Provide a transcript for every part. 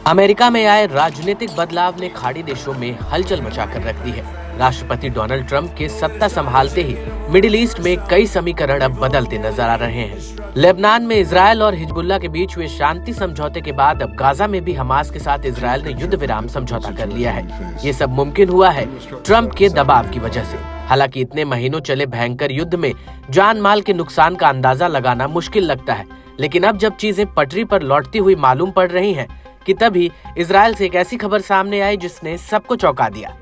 America में आए राजनीतिक बदलाव ने खाड़ी देशों में हलचल मचाकर रख दी है। राष्ट्रपति डोनाल्ड ट्रंप के सत्ता संभालते ही मिडिल ईस्ट में कई समीकरण अब बदलते नजर आ रहे हैं। लेबनान में इजरायल और हिजबुल्लाह के बीच हुए शांति समझौते के बाद अब गाजा में भी हमास के साथ इजरायल ने युद्ध विराम समझौता कर लिया है। ये सब मुमकिन हुआ है ट्रंप के दबाव की वजह से। हालांकि इतने महीनों चले भयंकर युद्ध में जान माल के नुकसान का अंदाजा लगाना मुश्किल लगता है, लेकिन अब जब चीजें पटरी पर लौटती हुई मालूम पड़ रही हैं कि तभी इजरायल से एक ऐसी खबर सामने आई जिसने सबको चौंका दिया।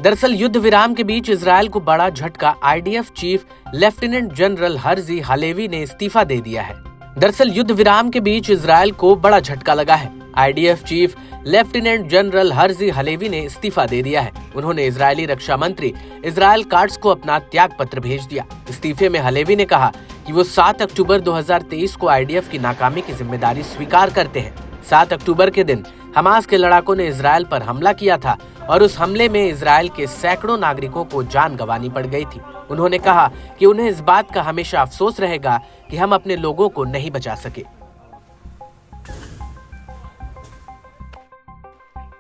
दरअसल युद्ध विराम के बीच इजरायल को बड़ा झटका IDF chief lieutenant general Herzi Halevi ने इस्तीफा दे दिया है। दरअसल युद्ध विराम के बीच इजरायल को बड़ा झटका लगा है। IDF chief lieutenant general Herzi Halevi ने इस्तीफा दे दिया है। उन्होंने इजरायली रक्षा मंत्री इजराइल काट्स को अपना त्याग पत्र भेज दिया। इस्तीफे में हालेवी ने कहा कि वो 7 अक्टूबर 2023 को आईडीएफ की नाकामी की जिम्मेदारी स्वीकार करते हैं। 7 अक्टूबर के दिन हमास के लड़ाकों ने इजरायल पर हमला किया था और उस हमले में इजरायल के सैकड़ों नागरिकों को जान गंवानी पड़ गई थी। उन्होंने कहा कि उन्हें इस बात का हमेशा अफसोस रहेगा कि हम अपने लोगों को नहीं बचा सके।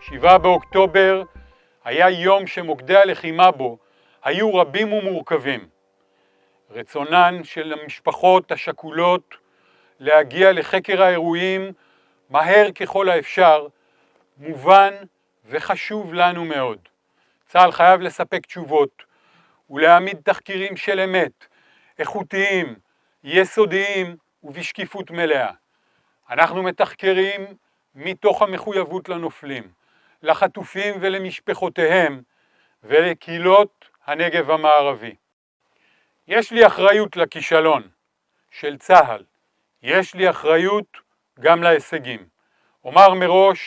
7 באוקטובר היה יום שמוקדי הלחימה בו היו רבים ומורכבים. רצונן של המשפחות השכולות להגיע לחקר האירועים מהר ככל האפשר מובן וחשוב לנו מאוד. צה"ל חייב לספק תשובות ולהעמיד תחקירים של אמת, איכותיים, יסודיים ובשקיפות מלאה. אנחנו מתחקרים מתוך המחויבות לנופלים, לחטופים ולמשפחותיהם ולקהילות הנגב המערבי. יש לי אחריות לכישלון של צה"ל, יש לי אחריות גם להישגים. אומר מראש,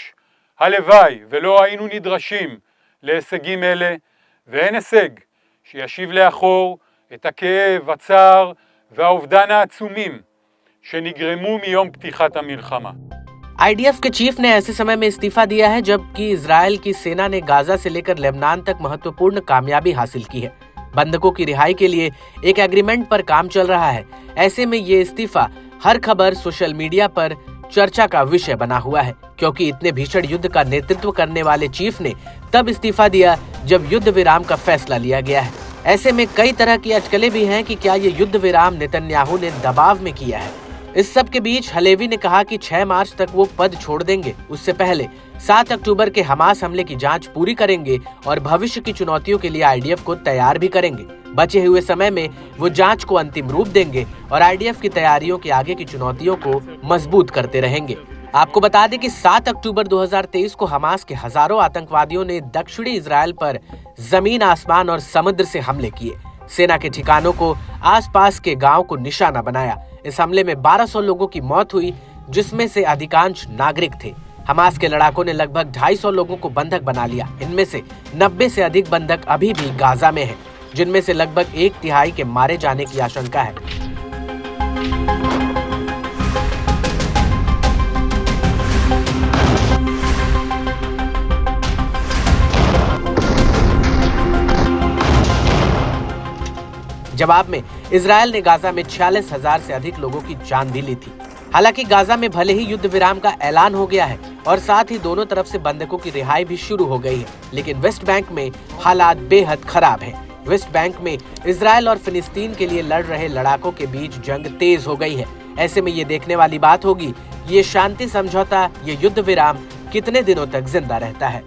הלוואי ולא היינו נדרשים להישגים אלה, ואין הישג שישיב לאחור את הכאב, הצער והאובדן העצומים שנגרמו מיום פתיחת המלחמה. आईडीएफ के चीफ ने ऐसे समय में इस्तीफा दिया है जबकि इजरायल की सेना ने गाजा से लेकर लेबनान तक महत्वपूर्ण कामयाबी हासिल की है। बंधकों की रिहाई के लिए एक एग्रीमेंट पर काम चल रहा है। ऐसे में ये इस्तीफा हर खबर सोशल मीडिया पर चर्चा का विषय बना हुआ है, क्योंकि इतने भीषण युद्ध का नेतृत्व करने वाले चीफ ने तब इस्तीफा दिया जब युद्ध विराम का फैसला लिया गया है। ऐसे में कई तरह की अटकलें भी हैं कि क्या ये युद्ध विराम नेतन्याहू ने दबाव में किया है। इस सब के बीच हालेवी ने कहा कि 6 मार्च तक वो पद छोड़ देंगे। उससे पहले 7 अक्टूबर के हमास हमले की जांच पूरी करेंगे और भविष्य की चुनौतियों के लिए आईडीएफ को तैयार भी करेंगे। बचे हुए समय में वो जांच को अंतिम रूप देंगे और आईडीएफ की तैयारियों के आगे की चुनौतियों को मजबूत करते रहेंगे। आपको बता दें कि 7 अक्टूबर 2023 को हमास के हजारों आतंकवादियों ने दक्षिणी इजरायल पर जमीन, आसमान और समुद्र से हमले किए। सेना के ठिकानों को, आसपास के गांव को निशाना बनाया। इस हमले में 1200 लोगों की मौत हुई, जिसमें से अधिकांश नागरिक थे। हमास के लड़ाकों ने लगभग 250 लोगों को बंधक बना लिया। इनमें से 90 से अधिक बंधक अभी भी गाजा में हैं, जिनमें से लगभग 1/3 के मारे जाने की आशंका है। जवाब में इजरायल ने गाजा में 46,000 से अधिक लोगों की जान भी ली थी। हालांकि गाजा में भले ही युद्ध विराम का ऐलान हो गया है और साथ ही दोनों तरफ से बंधकों की रिहाई भी शुरू हो गई है, लेकिन वेस्ट बैंक में हालात बेहद खराब हैं। वेस्ट बैंक में इजरायल और फिलिस्तीन के लिए लड़ रहे लड़ाकों के बीच जंग तेज हो गई है। ऐसे में ये देखने वाली बात होगी ये शांति समझौता, ये युद्ध विराम कितने दिनों तक जिंदा रहता है।